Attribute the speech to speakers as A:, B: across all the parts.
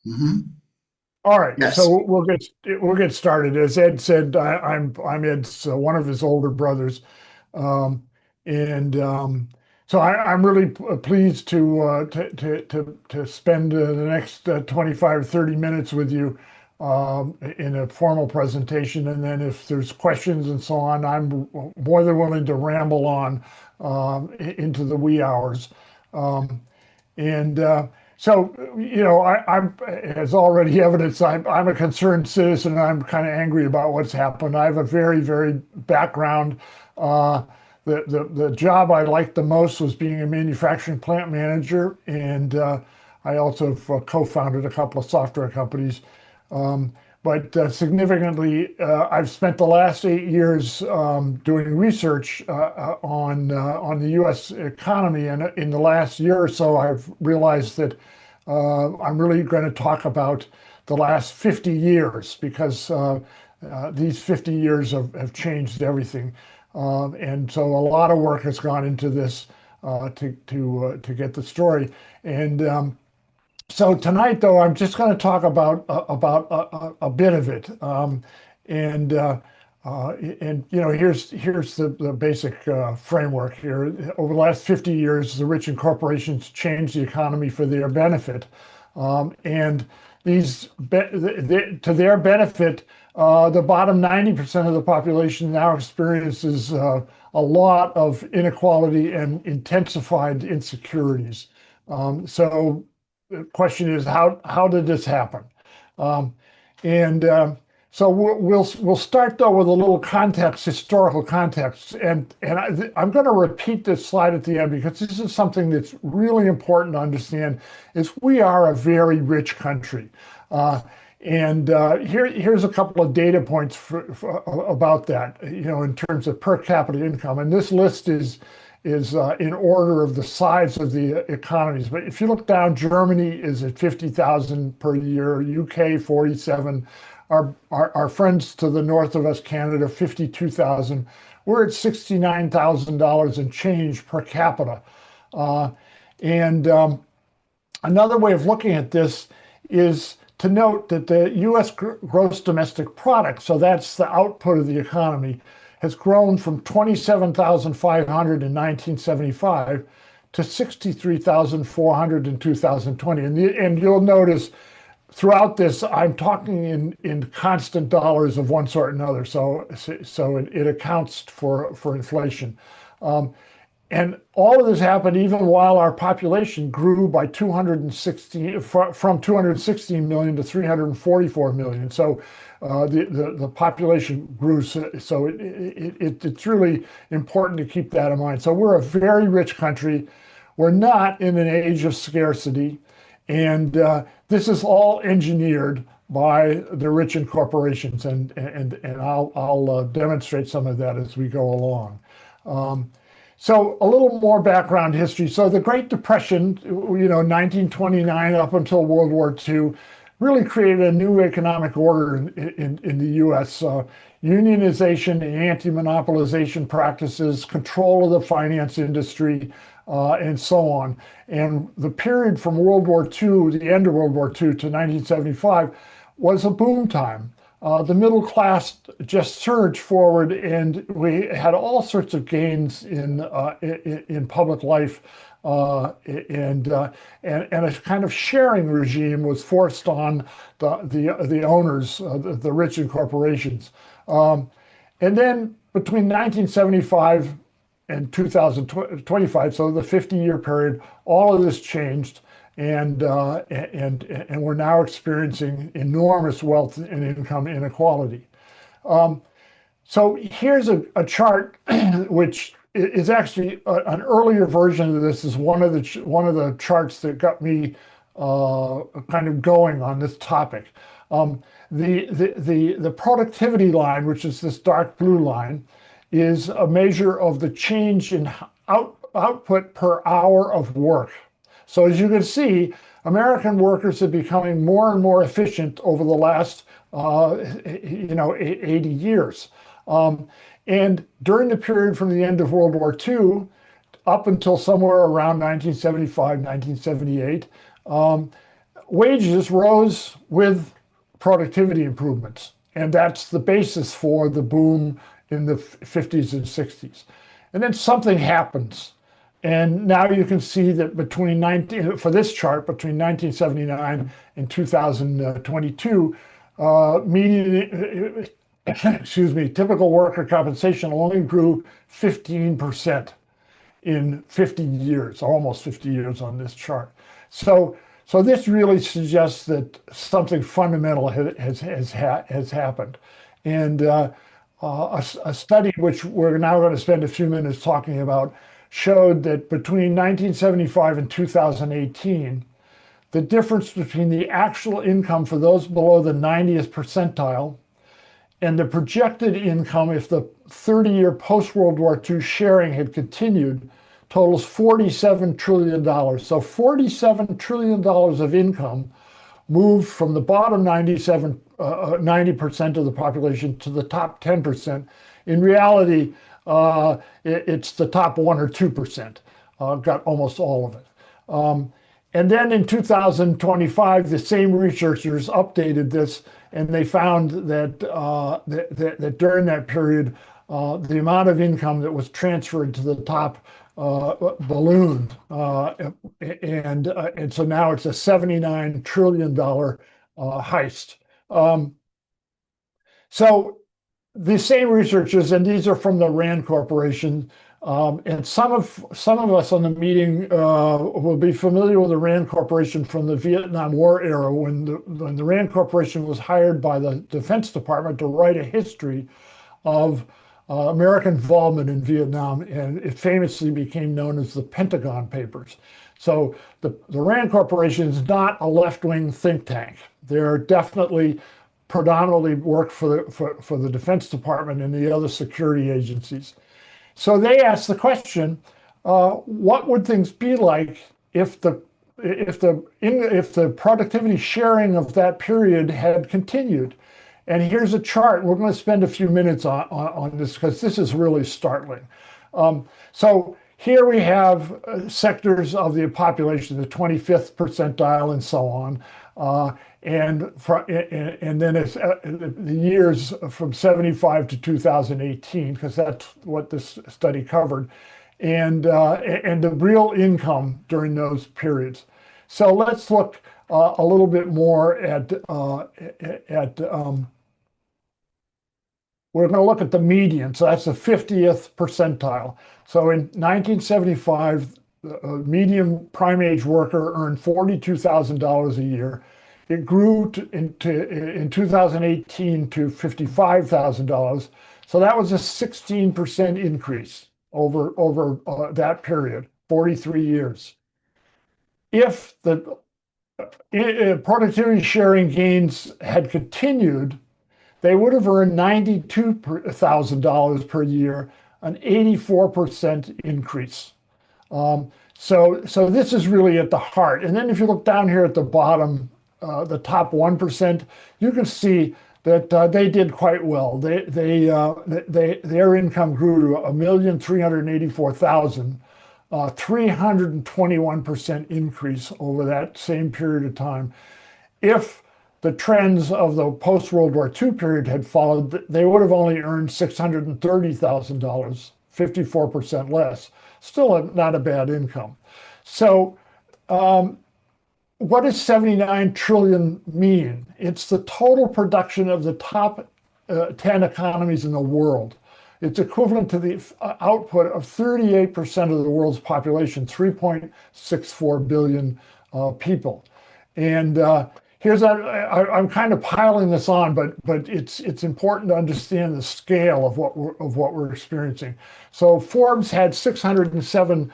A: Hmm.
B: All right,
A: Yes.
B: so we'll get started. As Ed said, I'm Ed's one of his older brothers, um, and so I'm really pleased to spend the next 25 or 30 minutes with you in a formal presentation, and then if there's questions and so on, I'm more than willing to ramble on into the wee hours. Um, and so, I'm, as already evidence, I'm a concerned citizen. I'm kind of angry about what's happened. I have a very, very background. Uh, the job I liked the most was being a manufacturing plant manager, and I also have co-founded a couple of software companies. Um, but significantly, I've spent the last 8 years doing research on the U.S. economy, and in the last year or so, I've realized that I'm really going to talk about the last 50 years because these 50 years have changed everything, and so a lot of work has gone into this to get the story. And so tonight, though, I'm just going to talk about a bit of it, and here's the basic framework here. Over the last 50 years, the rich and corporations changed the economy for their benefit, and to their benefit, the bottom 90% of the population now experiences a lot of inequality and intensified insecurities. So the question is, how did this happen? Um, and so we'll start though with a little context, historical context, and I'm going to repeat this slide at the end because this is something that's really important to understand. Is we are a very rich country, and here's a couple of data points about that. In terms of per capita income, and this list is in order of the size of the economies. But if you look down, Germany is at 50,000 per year, UK 47, our friends to the north of us, Canada, 52,000. We're at $69,000 and change per capita. Uh, and Another way of looking at this is to note that the US gross domestic product, so that's the output of the economy, has grown from 27,500 in 1975 to 63,400 in 2020. And you'll notice throughout this, I'm talking in constant dollars of one sort or another. So it accounts for inflation. Um, and all of this happened even while our population grew by 216 from 216 million to 344 million. So the population grew. So it's really important to keep that in mind. So we're a very rich country. We're not in an age of scarcity. And this is all engineered by the rich and corporations. And I'll demonstrate some of that as we go along. Um, so a little more background history. So the Great Depression, 1929 up until World War II, really created a new economic order in the U.S. Unionization, anti-monopolization practices, control of the finance industry, and so on. And the period from World War II, the end of World War II to 1975, was a boom time. The middle class just surged forward, and we had all sorts of gains in public life, and a kind of sharing regime was forced on the owners, the rich and corporations. And then between 1975 and 2025, so the 50-year period, all of this changed, and we're now experiencing enormous wealth and income inequality. Um, so here's a chart which is actually an earlier version of this. Is one of the charts that got me kind of going on this topic. Um, the productivity line, which is this dark blue line, is a measure of the change in output per hour of work. So as you can see, American workers are becoming more and more efficient over the last, 80 years. Um, and during the period from the end of World War II up until somewhere around 1975, 1978, wages rose with productivity improvements, and that's the basis for the boom in the 50s and 60s. And then something happens. And now you can see that for this chart, between 1979 and 2022, median, excuse me, typical worker compensation only grew 15% in 50 years, almost 50 years on this chart. So this really suggests that something fundamental has happened. And a study which we're now going to spend a few minutes talking about showed that between 1975 and 2018, the difference between the actual income for those below the 90th percentile and the projected income if the 30-year post-World War II sharing had continued totals $47 trillion. So $47 trillion of income moved from the bottom 90% of the population to the top 10%. In reality, it's the top 1 or 2%, got almost all of it. And then in 2025, the same researchers updated this, and they found that, that during that period, the amount of income that was transferred to the top ballooned. And so now it's a $79 trillion heist. So the same researchers, and these are from the RAND Corporation, and some of us on the meeting will be familiar with the RAND Corporation from the Vietnam War era, when the RAND Corporation was hired by the Defense Department to write a history of American involvement in Vietnam, and it famously became known as the Pentagon Papers. So the RAND Corporation is not a left-wing think tank. They're definitely predominantly work for the Defense Department and the other security agencies. So they asked the question, what would things be like if the productivity sharing of that period had continued? And here's a chart. We're going to spend a few minutes on this because this is really startling. So here we have sectors of the population, the 25th percentile and so on. And then it's the years from 75 to 2018, because that's what this study covered, and the real income during those periods. So let's look a little bit more at we're going to look at the median. So that's the 50th percentile. So in 1975, a median prime age worker earned $42,000 a year. It grew in 2018 to $55,000. So that was a 16% increase over that period, 43 years. If the productivity sharing gains had continued, they would have earned $92,000 per year, an 84% increase. So this is really at the heart. And then if you look down here at the bottom, the top 1%, you can see that they did quite well. Their income grew to $1,384,000, 321% increase over that same period of time. If the trends of the post-World War II period had followed, they would have only earned $630,000, 54% less. Still not a bad income. So what does 79 trillion mean? It's the total production of the top 10 economies in the world. It's equivalent to the output of 38% of the world's population, 3.64 billion people. And I'm kind of piling this on, but it's important to understand the scale of what we're experiencing. So Forbes had 607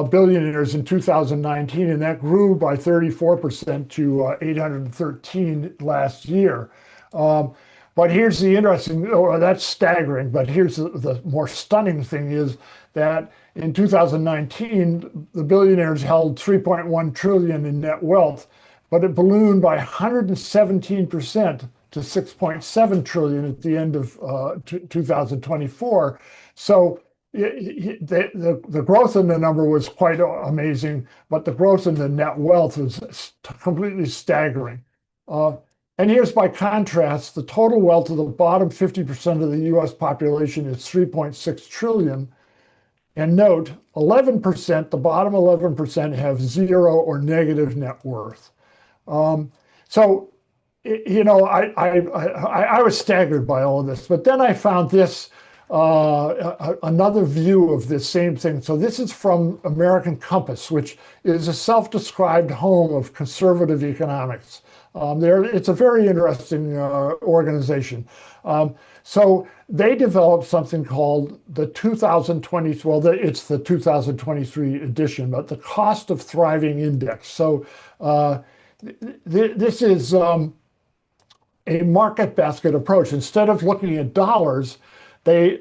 B: billionaires in 2019, and that grew by 34% to 813 last year. But here's the interesting, that's staggering, but here's the more stunning thing is that in 2019, the billionaires held 3.1 trillion in net wealth, but it ballooned by 117% to 6.7 trillion at the end of 2024. So the growth in the number was quite amazing, but the growth in the net wealth was completely staggering. And here's by contrast, the total wealth of the bottom 50% of the US population is 3.6 trillion. And note, 11%, the bottom 11% have zero or negative net worth. So, I was staggered by all of this, but then I found this, another view of this same thing. So this is from American Compass, which is a self-described home of conservative economics. It's a very interesting organization. So they developed something called the 2020, well, it's the 2023 edition, but the Cost of Thriving Index. So this is a market basket approach. Instead of looking at dollars, they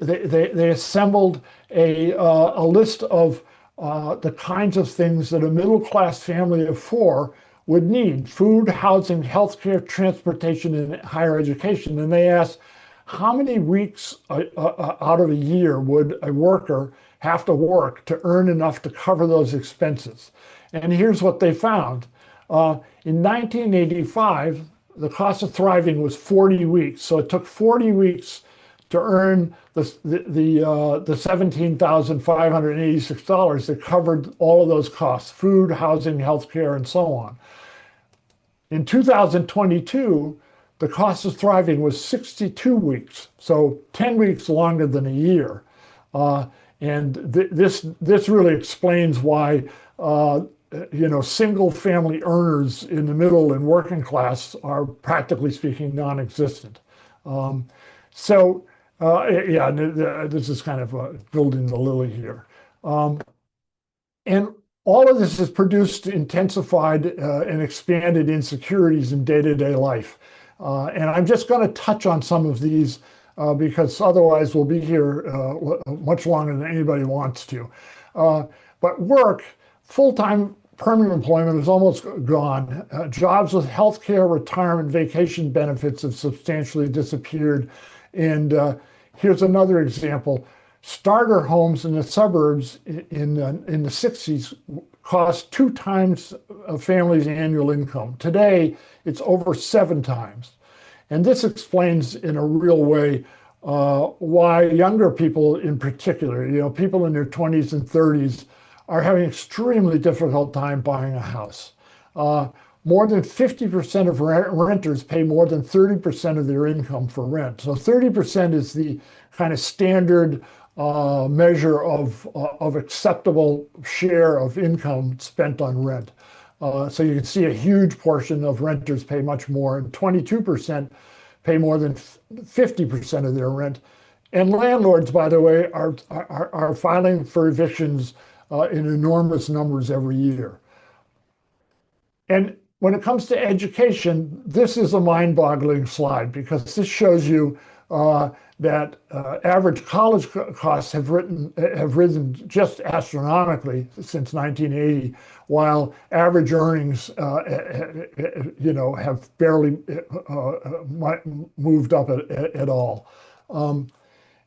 B: assembled a list of the kinds of things that a middle-class family of four would need: food, housing, healthcare, transportation, and higher education. And they asked, how many weeks out of a year would a worker have to work to earn enough to cover those expenses? And here's what they found. In 1985, the cost of thriving was 40 weeks. So it took 40 weeks to earn the $17,586 that covered all of those costs: food, housing, healthcare, and so on. In 2022, the cost of thriving was 62 weeks, so 10 weeks longer than a year. And this really explains why single family earners in the middle and working class are, practically speaking, non-existent. This is kind of building the lily here. And all of this has produced intensified and expanded insecurities in day-to-day life. And I'm just going to touch on some of these because otherwise we'll be here much longer than anybody wants to. But work, full-time permanent employment is almost gone. Jobs with healthcare, retirement, vacation benefits have substantially disappeared. And here's another example. Starter homes in the suburbs in the 60s cost 2 times a family's annual income. Today, it's over 7 times. And this explains in a real way why younger people in particular, people in their 20s and 30s, are having an extremely difficult time buying a house. More than 50% of renters pay more than 30% of their income for rent. So 30% is the kind of standard measure of acceptable share of income spent on rent. So you can see a huge portion of renters pay much more, and 22% pay more than 50% of their rent. And landlords, by the way, are filing for evictions in enormous numbers every year. And when it comes to education, this is a mind-boggling slide because this shows you that average college costs have risen just astronomically since 1980, while average earnings, have barely moved up at all.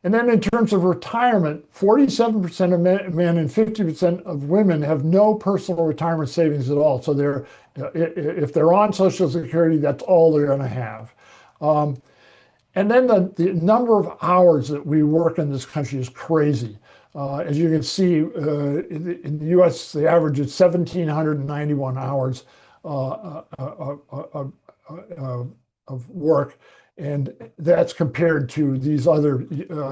B: And then in terms of retirement, 47% of men and 50% of women have no personal retirement savings at all. So if they're on Social Security, that's all they're going to have. And then the number of hours that we work in this country is crazy. As you can see, in the US, the average is 1,791 hours of work. And that's compared to these other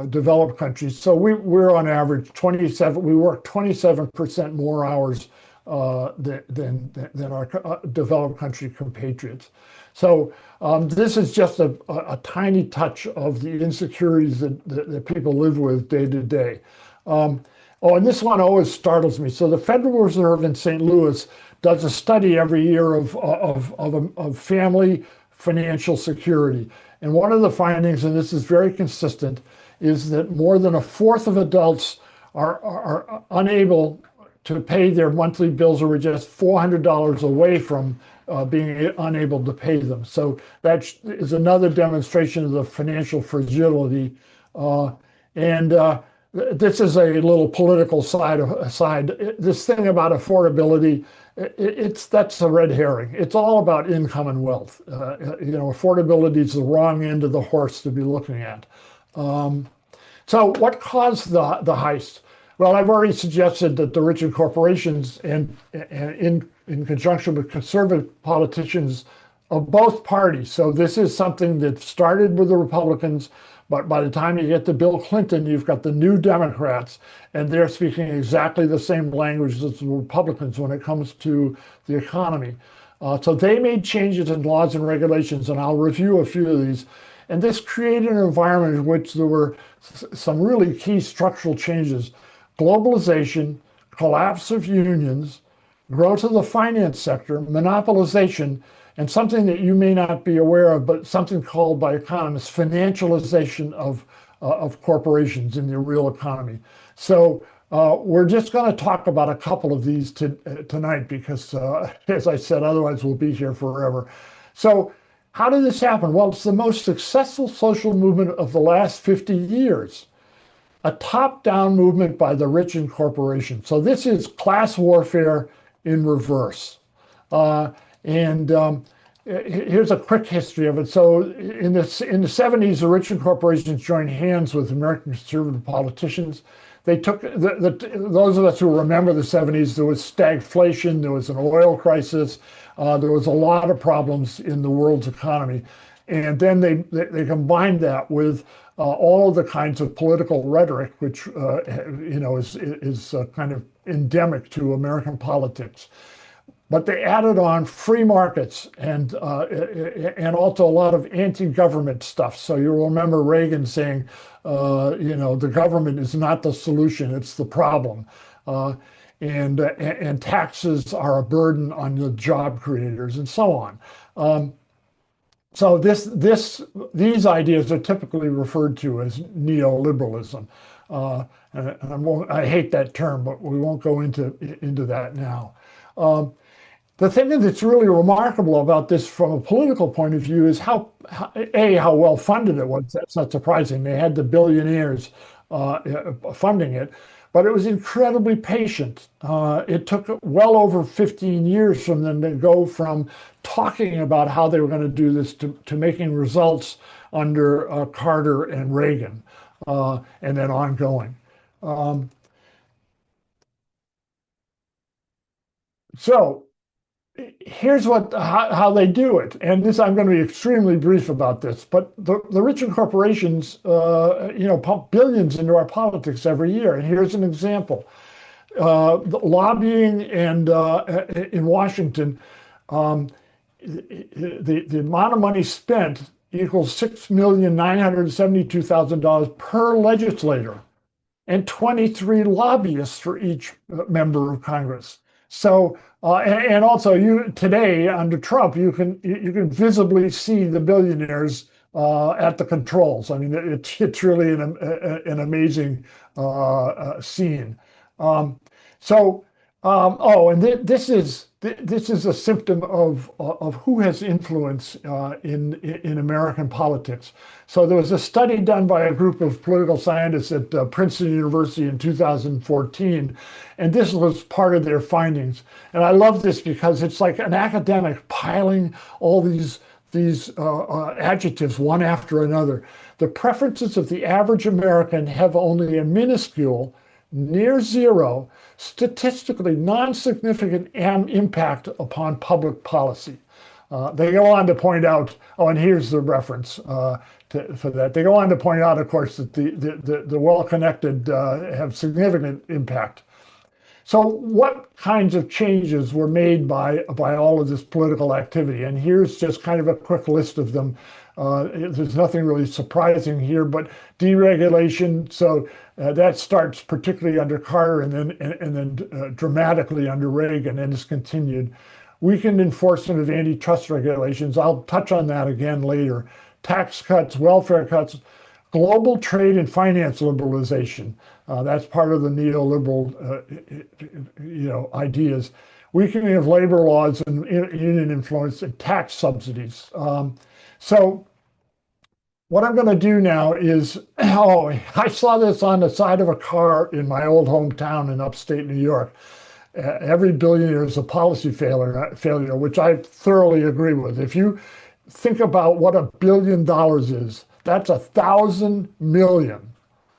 B: developed countries. So we're on average we work 27% more hours than our developed country compatriots. So this is just a tiny touch of the insecurities that people live with day to day. And this one always startles me. So the Federal Reserve in St. Louis does a study every year of family financial security. And one of the findings, and this is very consistent, is that more than a fourth of adults are unable to pay their monthly bills, or are just $400 away from being unable to pay them. So that is another demonstration of the financial fragility. And this is a little political side. This thing about affordability, that's a red herring. It's all about income and wealth. Affordability is the wrong end of the horse to be looking at. Um, so what caused the heist? Well, I've already suggested that the rich and corporations and in conjunction with conservative politicians of both parties. So this is something that started with the Republicans, but by the time you get to Bill Clinton, you've got the new Democrats, and they're speaking exactly the same language as the Republicans when it comes to the economy. So they made changes in laws and regulations, and I'll review a few of these. And this created an environment in which there were some really key structural changes: globalization, collapse of unions, growth of the finance sector, monopolization, and something that you may not be aware of, but something called by economists financialization of corporations in the real economy. So we're just going to talk about a couple of these tonight because, as I said, otherwise we'll be here forever. So how did this happen? Well, it's the most successful social movement of the last 50 years. A top-down movement by the rich and corporations. So this is class warfare in reverse. And here's a quick history of it. So in the 70s, the rich and corporations joined hands with American conservative politicians. They took, those of us who remember the 70s, there was stagflation, there was an oil crisis, there was a lot of problems in the world's economy. And then they combined that with all of the kinds of political rhetoric, which is kind of endemic to American politics. But they added on free markets and also a lot of anti-government stuff. So you'll remember Reagan saying, the government is not the solution; it's the problem. And taxes are a burden on the job creators, and so on. So these ideas are typically referred to as neoliberalism. And I hate that term, but we won't go into that now. The thing that's really remarkable about this from a political point of view is how well funded it was. That's not surprising. They had the billionaires funding it, but it was incredibly patient. It took well over 15 years from them to go from talking about how they were going to do this to making results under Carter and Reagan, and then ongoing. So here's how they do it. And I'm going to be extremely brief about this, but the rich and corporations, pump billions into our politics every year. And here's an example. The lobbying and in Washington, the amount of money spent equals $6,972,000 per legislator and 23 lobbyists for each member of Congress. So, and also today under Trump, you can visibly see the billionaires at the controls. I mean, it's really an amazing scene. This is a symptom of who has influence in American politics. So there was a study done by a group of political scientists at Princeton University in 2014, and this was part of their findings. And I love this because it's like an academic piling all these adjectives one after another. The preferences of the average American have only a minuscule, near zero, statistically non-significant impact upon public policy. They go on to point out, and here's the reference for that. They go on to point out, of course, that the well-connected have significant impact. So what kinds of changes were made by all of this political activity? And here's just kind of a quick list of them. There's nothing really surprising here, but deregulation. So that starts particularly under Carter and then dramatically under Reagan and is continued. Weakened enforcement of antitrust regulations. I'll touch on that again later. Tax cuts, welfare cuts, global trade and finance liberalization. That's part of the neoliberal, ideas. Weakening of labor laws and union influence and tax subsidies. So What I'm going to do now is, oh, I saw this on the side of a car in my old hometown in upstate New York. Every billionaire is a policy failure, which I thoroughly agree with. If you think about what $1 billion is, that's 1,000 million.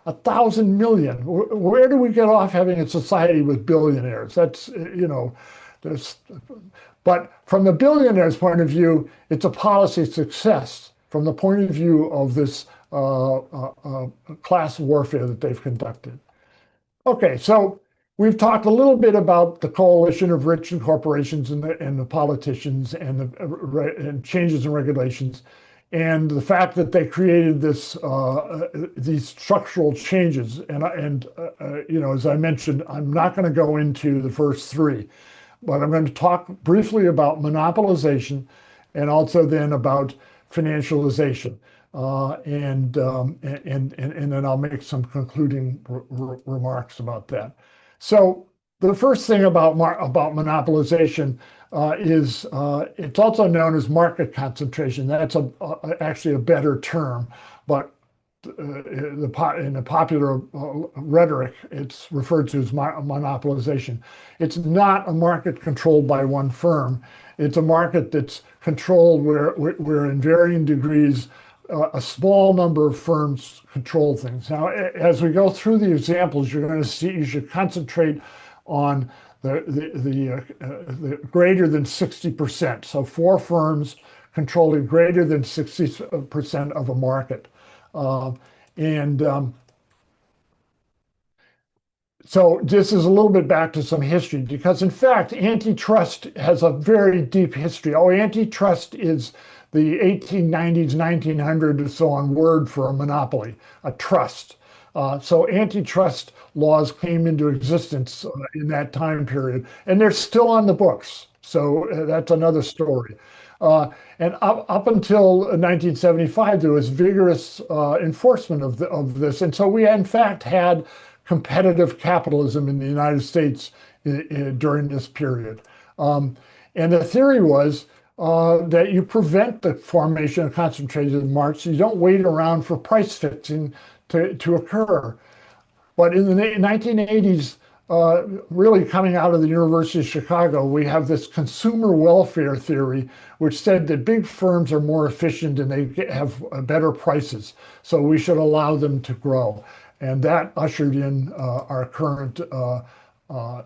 B: 1,000 million. Where do we get off having a society with billionaires? That's, there's, but from the billionaire's point of view, it's a policy success from the point of view of this class warfare that they've conducted. Okay, so we've talked a little bit about the coalition of rich and corporations and the politicians and changes in regulations, and the fact that they created these structural changes. As I mentioned, I'm not going to go into the first three, but I'm going to talk briefly about monopolization and also then about financialization. And then I'll make some concluding remarks about that. So the first thing about monopolization is it's also known as market concentration. That's actually a better term, but in the popular rhetoric, it's referred to as monopolization. It's not a market controlled by one firm. It's a market that's controlled where in varying degrees a small number of firms control things. Now, as we go through the examples, you're going to see you should concentrate on the greater than 60%. So four firms controlling greater than 60% of a market. And So this is a little bit back to some history, because in fact, antitrust has a very deep history. Oh, antitrust is the 1890s, 1900s, and so on word for a monopoly, a trust. So antitrust laws came into existence in that time period, and they're still on the books. So that's another story. And up until 1975, there was vigorous enforcement of this. And so we, in fact, had competitive capitalism in the United States during this period. And the theory was that you prevent the formation of concentrated markets. You don't wait around for price fixing to occur. But in the 1980s, really coming out of the University of Chicago, we have this consumer welfare theory, which said that big firms are more efficient and they have better prices. So we should allow them to grow. And that ushered in our current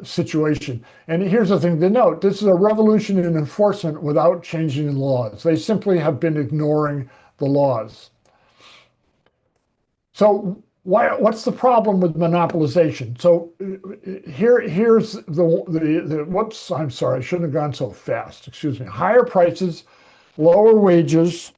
B: situation. And here's the thing to note, this is a revolution in enforcement without changing in laws. They simply have been ignoring the laws. So what's the problem with monopolization? So here's the whoops, I'm sorry, I shouldn't have gone so fast, excuse me. Higher prices, lower wages,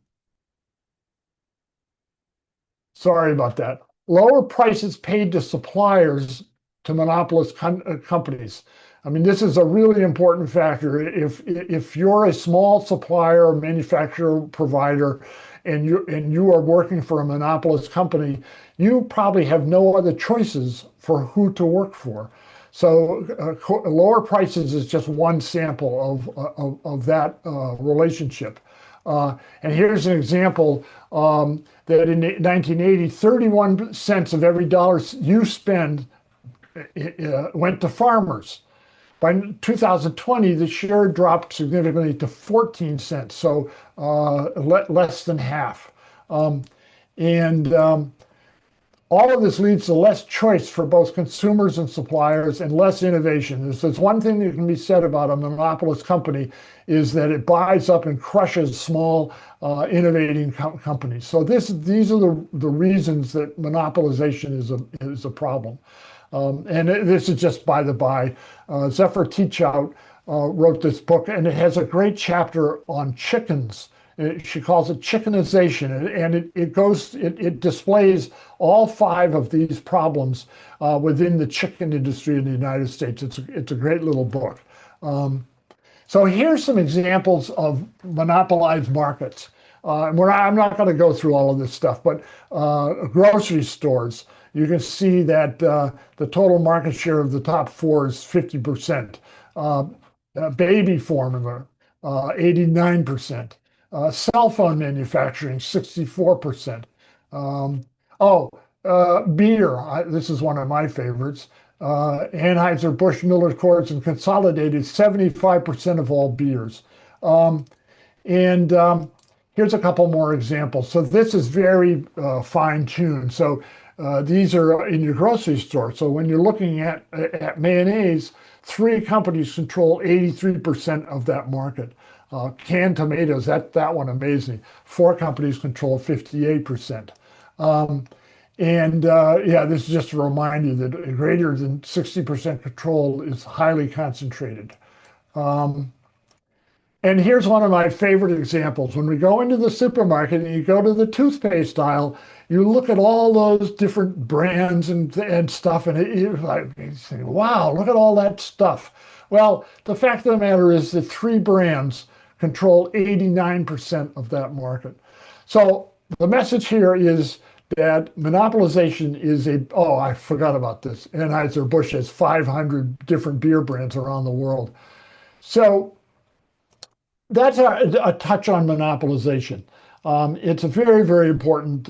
B: sorry about that. Lower prices paid to suppliers to monopolist companies. I mean, this is a really important factor. If you're a small supplier, manufacturer, provider, and you are working for a monopolist company, you probably have no other choices for who to work for. So lower prices is just one sample of that relationship. And here's an example that in 1980, 31 cents of every dollar you spend went to farmers. By 2020, the share dropped significantly to 14 cents, so less than half. All of this leads to less choice for both consumers and suppliers and less innovation. There's one thing that can be said about a monopolist company is that it buys up and crushes small innovating companies. So these are the reasons that monopolization is a problem. And this is just by the by. Zephyr Teachout wrote this book, and it has a great chapter on chickens. She calls it chickenization, and it displays all five of these problems within the chicken industry in the United States. It's a great little book. So here's some examples of monopolized markets. I'm not going to go through all of this stuff, but grocery stores, you can see that the total market share of the top four is 50%. Baby formula, 89%. Cell phone manufacturing, 64%. Um, oh, beer. This is one of my favorites. Anheuser-Busch, Miller Coors, and Consolidated 75% of all beers. Um, and here's a couple more examples. So this is very fine-tuned. So these are in your grocery store. So when you're looking at mayonnaise, three companies control 83% of that market. Canned tomatoes, that one amazed me. Four companies control 58%. Um, and yeah, this is just to remind you that greater than 60% control is highly concentrated. Um, and here's one of my favorite examples. When we go into the supermarket and you go to the toothpaste aisle, you look at all those different brands and stuff, and you say, wow, look at all that stuff. Well, the fact of the matter is that three brands control 89% of that market. So the message here is that monopolization is oh, I forgot about this. Anheuser-Busch has 500 different beer brands around the world. So that's a touch on monopolization. It's a very, very important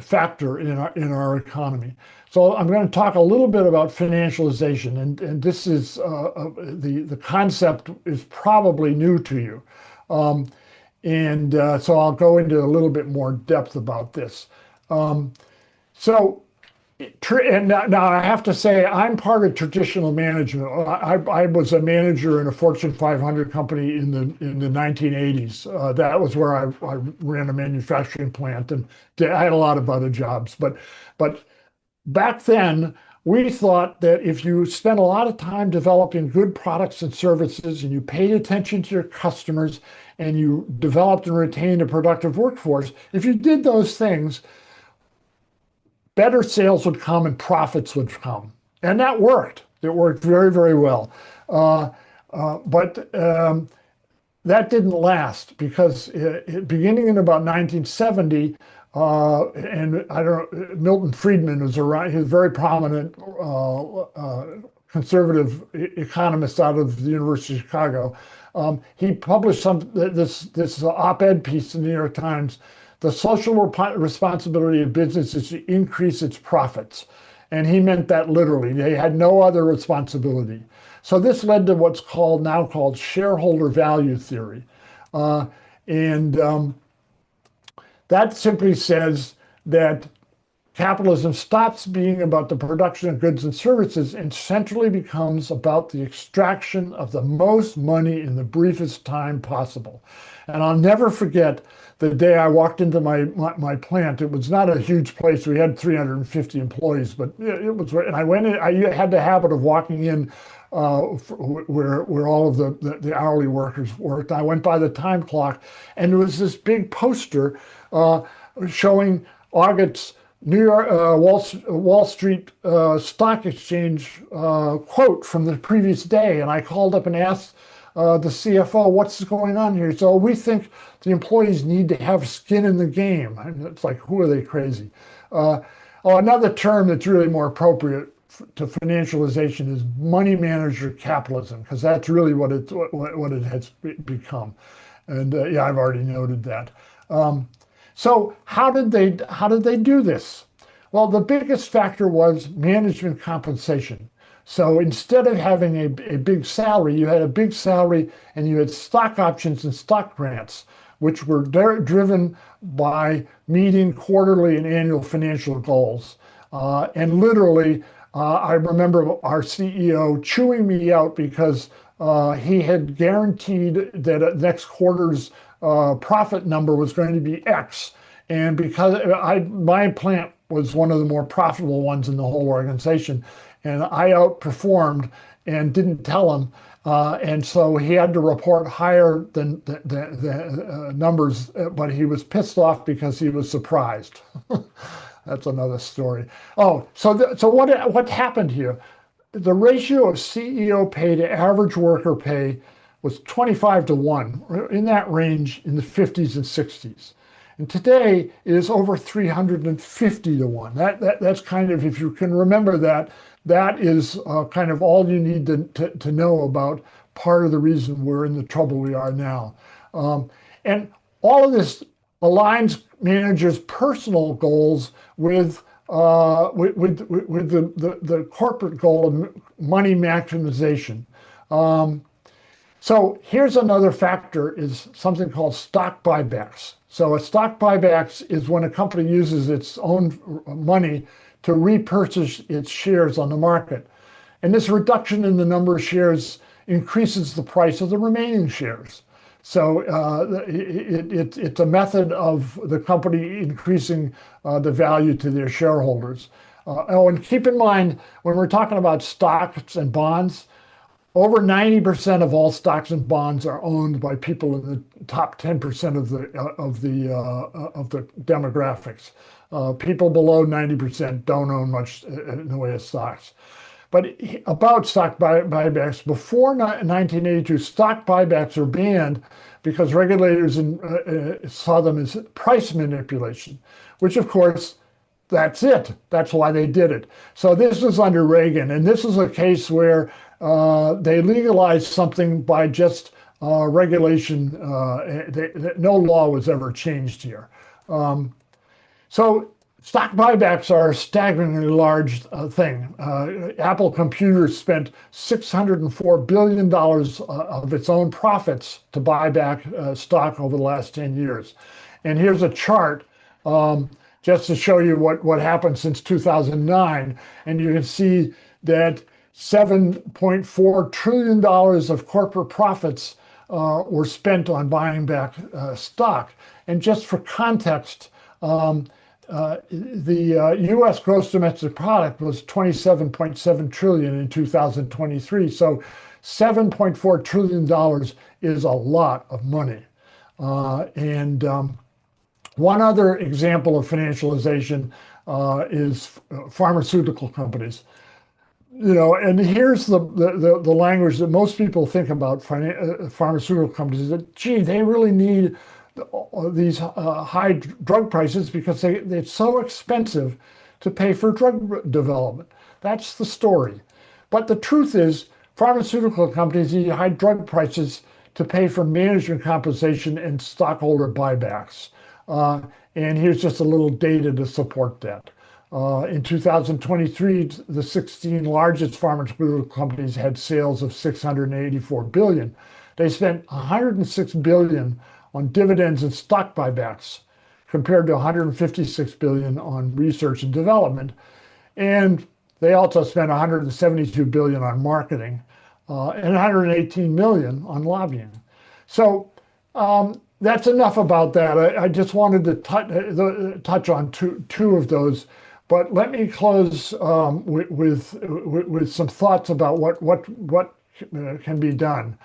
B: factor in our economy. So I'm going to talk a little bit about financialization, and this is the concept is probably new to you, and so I'll go into a little bit more depth about this. So and now I have to say, I'm part of traditional management. I was a manager in a Fortune 500 company in the 1980s. That was where I ran a manufacturing plant, and I had a lot of other jobs. But back then, we thought that if you spent a lot of time developing good products and services, and you paid attention to your customers, and you developed and retained a productive workforce, if you did those things, better sales would come and profits would come. And that worked. It worked very, very well. But that didn't last because beginning in about 1970, and I don't, Milton Friedman was around, he was a very prominent conservative economist out of the University of Chicago. He published this op-ed piece in the New York Times. The social responsibility of business is to increase its profits. And he meant that literally. They had no other responsibility. So this led to what's now called shareholder value theory. And that simply says that capitalism stops being about the production of goods and services and centrally becomes about the extraction of the most money in the briefest time possible. And I'll never forget the day I walked into my plant. It was not a huge place. We had 350 employees, but it was, and I went in, I had the habit of walking in where all of the hourly workers worked. I went by the time clock, and there was this big poster showing August's New York Wall Street Stock Exchange quote from the previous day, and I called up and asked the CFO, "What's going on here?" So we think the employees need to have skin in the game. And it's like, who are they crazy? Another term that's really more appropriate to financialization is money manager capitalism, because that's really what it has become. And yeah, I've already noted that. So how did they do this? Well, the biggest factor was management compensation. So instead of having a big salary, you had a big salary and you had stock options and stock grants, which were driven by meeting quarterly and annual financial goals. And literally, I remember our CEO chewing me out because he had guaranteed that next quarter's profit number was going to be X. And because my plant was one of the more profitable ones in the whole organization, and I outperformed and didn't tell him. And so he had to report higher than the numbers, but he was pissed off because he was surprised. That's another story. Oh, so what happened here? The ratio of CEO pay to average worker pay was 25-1, in that range in the 50s and 60s. And today it is over 350-1. That's kind of, if you can remember that, that is kind of all you need to know about part of the reason we're in the trouble we are now. And all of this aligns managers' personal goals with the corporate goal of money maximization. Um, so here's another factor is something called stock buybacks. So a stock buybacks is when a company uses its own money to repurchase its shares on the market. And this reduction in the number of shares increases the price of the remaining shares. So it's a method of the company increasing the value to their shareholders. Oh, and keep in mind, when we're talking about stocks and bonds, over 90% of all stocks and bonds are owned by people in the top 10% of the demographics. People below 90% don't own much in the way of stocks. But about stock buybacks, before 1982, stock buybacks were banned because regulators saw them as price manipulation, which of course, that's it. That's why they did it. So this was under Reagan, and this is a case where they legalized something by just regulation. No law was ever changed here. So stock buybacks are a staggeringly large thing. Apple Computers spent $604 billion of its own profits to buy back stock over the last 10 years. And here's a chart just to show you what happened since 2009. And you can see that $7.4 trillion of corporate profits were spent on buying back stock. And just for context, the U.S. gross domestic product was 27.7 trillion in 2023. So $7.4 trillion is a lot of money. And one other example of financialization is pharmaceutical companies. And here's the language that most people think about pharmaceutical companies, that, gee, they really need these high drug prices because it's so expensive to pay for drug development. That's the story. But the truth is, pharmaceutical companies need high drug prices to pay for management compensation and stockholder buybacks. And here's just a little data to support that. In 2023, the 16 largest pharmaceutical companies had sales of 684 billion. They spent 106 billion on dividends and stock buybacks, compared to 156 billion on research and development. And they also spent 172 billion on marketing and 118 million on lobbying. So that's enough about that. I just wanted to touch on two of those. But let me close with some thoughts about what can be done.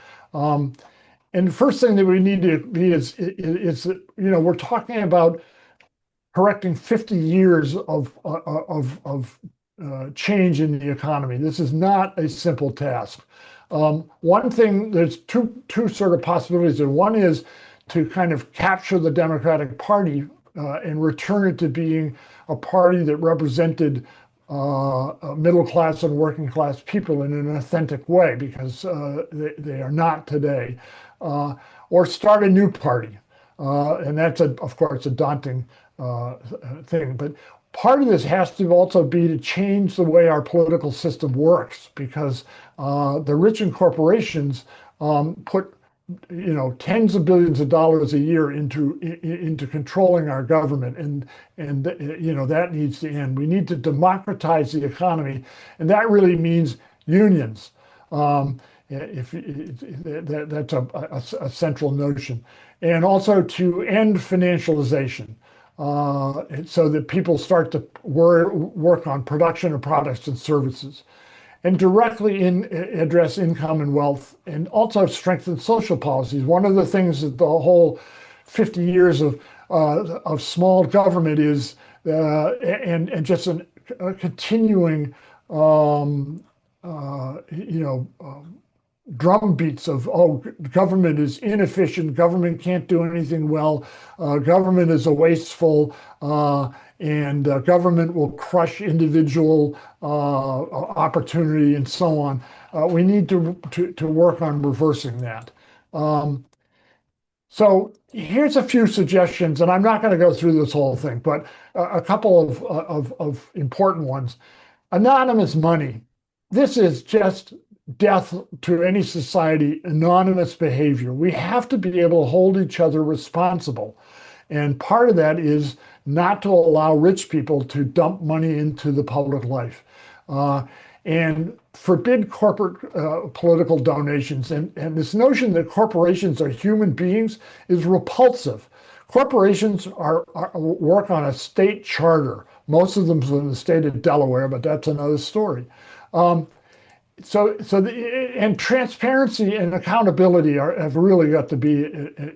B: And the first thing that we need to be is that, we're talking about correcting 50 years of change in the economy. This is not a simple task. One thing, there's two sort of possibilities there. One is to kind of capture the Democratic Party and return it to being a party that represented middle class and working class people in an authentic way, because they are not today. Or start a new party. And that's, of course, a daunting thing. But part of this has to also be to change the way our political system works, because the rich and corporations put tens of billions of dollars a year into controlling our government, and that needs to end. We need to democratize the economy, and that really means unions. That's a central notion, and also to end financialization, so that people start to work on production of products and services, and directly address income and wealth, and also strengthen social policies. One of the things that the whole 50 years of small government is, and just a continuing, drumbeats of, government is inefficient, government can't do anything well, government is a wasteful, and government will crush individual opportunity, and so on. We need to work on reversing that. So here's a few suggestions, and I'm not going to go through this whole thing, but a couple of important ones. Anonymous money. This is just death to any society, anonymous behavior. We have to be able to hold each other responsible. And part of that is not to allow rich people to dump money into the public life. Uh, and forbid corporate political donations. And this notion that corporations are human beings is repulsive. Corporations work on a state charter. Most of them in the state of Delaware, but that's another story. Um, and transparency and accountability have really got to be,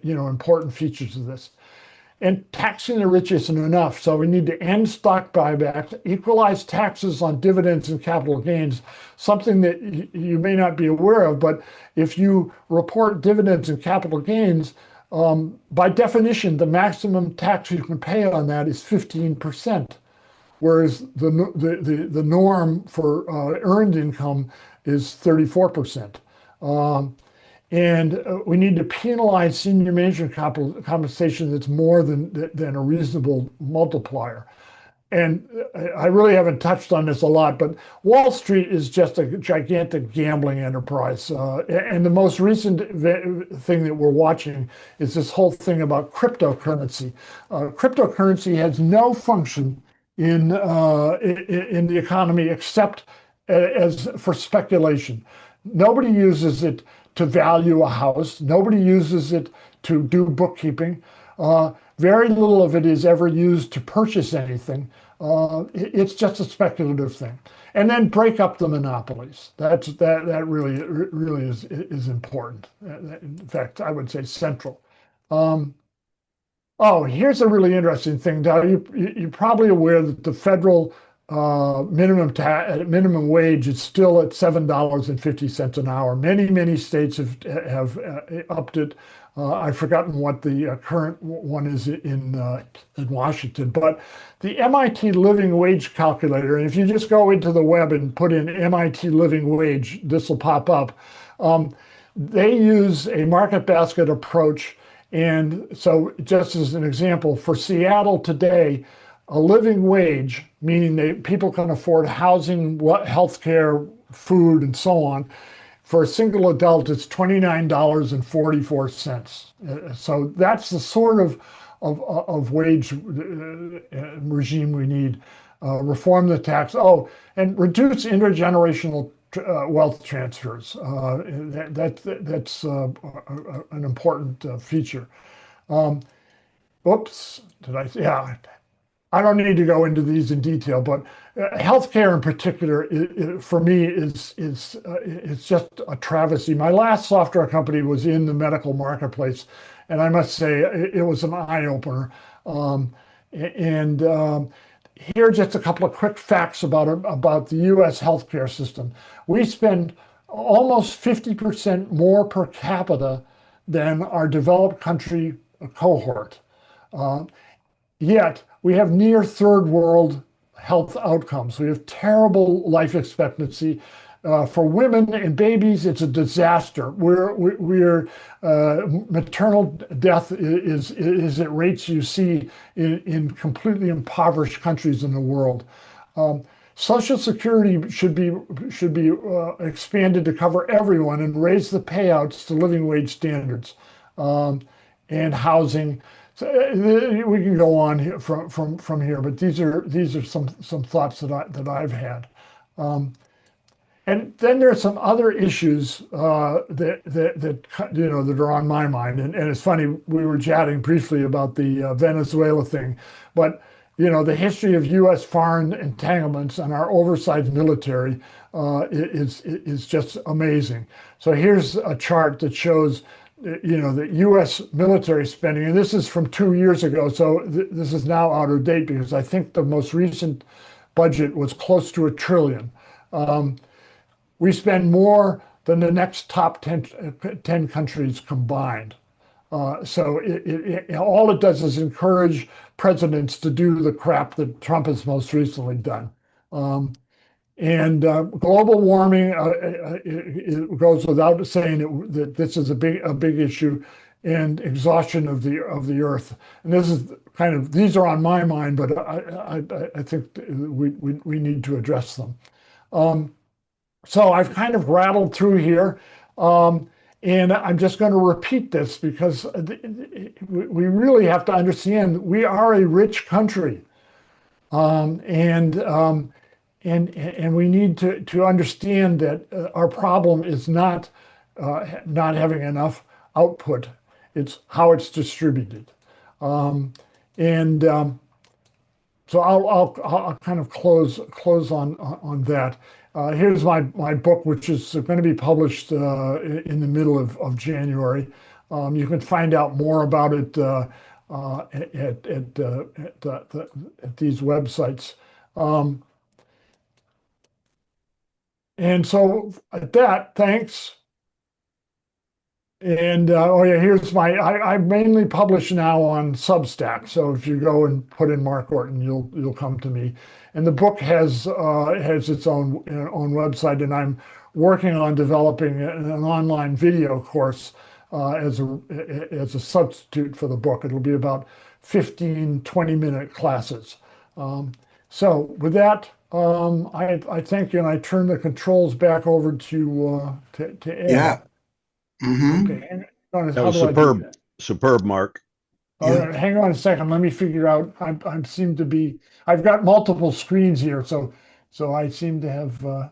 B: important features of this. And taxing the rich isn't enough. So we need to end stock buybacks, equalize taxes on dividends and capital gains, something that you may not be aware of. But if you report dividends and capital gains, by definition, the maximum tax you can pay on that is 15%, whereas the norm for earned income is 34%. And we need to penalize senior management compensation that's more than a reasonable multiplier. And I really haven't touched on this a lot, but Wall Street is just a gigantic gambling enterprise. And the most recent thing that we're watching is this whole thing about cryptocurrency. Cryptocurrency has no function in the economy except as for speculation. Nobody uses it to value a house. Nobody uses it to do bookkeeping. Very little of it is ever used to purchase anything. It's just a speculative thing. And then break up the monopolies. That really is important. In fact, I would say central. Um, Oh, here's a really interesting thing, Dow. You're probably aware that the federal minimum wage is still at $7.50 an hour. Many states have upped it. I've forgotten what the current one is in Washington, but the MIT living wage calculator, and if you just go into the web and put in MIT living wage, this will pop up. They use a market basket approach. And so, just as an example, for Seattle today, a living wage, meaning people can afford housing, healthcare, food, and so on, for a single adult, it's $29.44. So that's the sort of wage regime we need. Reform the tax. Oh, and reduce intergenerational wealth transfers. That's an important feature. Oops, did I? Yeah, I don't need to go into these in detail, but healthcare in particular, for me, is just a travesty. My last software company was in the medical marketplace, and I must say it was an eye opener. And Here are just a couple of quick facts about the U.S. healthcare system. We spend almost 50% more per capita than our developed country cohort. Uh, Yet we have near third world health outcomes. We have terrible life expectancy. For women and babies, it's a disaster. Maternal death is at rates you see in completely impoverished countries in the world. Social Security should be expanded to cover everyone and raise the payouts to living wage standards, and housing. So we can go on here from here, but these are some thoughts that I've had. And then there are some other issues that are on my mind. And it's funny, we were chatting briefly about the Venezuela thing, but the history of U.S. foreign entanglements and our oversized military is just amazing. So here's a chart that shows the U.S. military spending, and this is from 2 years ago. So this is now out of date because I think the most recent budget was close to $1 trillion. We spend more than the next top 10 countries combined. So all it does is encourage presidents to do the crap that Trump has most recently done. And global warming, it goes without saying that this is a big issue. and exhaustion of the earth. And this is kind of, these are on my mind, but I think we need to address them. So I've kind of rattled through here, and I'm just going to repeat this because we really have to understand we are a rich country, and we need to understand that our problem is not having enough output. It's how it's distributed. And so I'll kind of close on that. Here's my book, which is going to be published in the middle of January. You can find out more about it at these websites. And so at that, thanks. And oh yeah, here's I mainly publish now on Substack. So if you go and put in Mark Orton, you'll come to me. And the book has its own website, and I'm working on developing an online video course as a substitute for the book. It'll be about 15, 20-minute classes. So with that, I thank you, and I turn the controls back over to Ed.
A: Yeah. Mm-hmm.
B: Okay, hang on.
C: That
B: How
C: was
B: do I do
C: superb.
B: that?
C: Superb, Mark.
B: All
A: Yeah.
B: right, hang on a second. Let me figure out. I've got multiple screens here, so I seem to have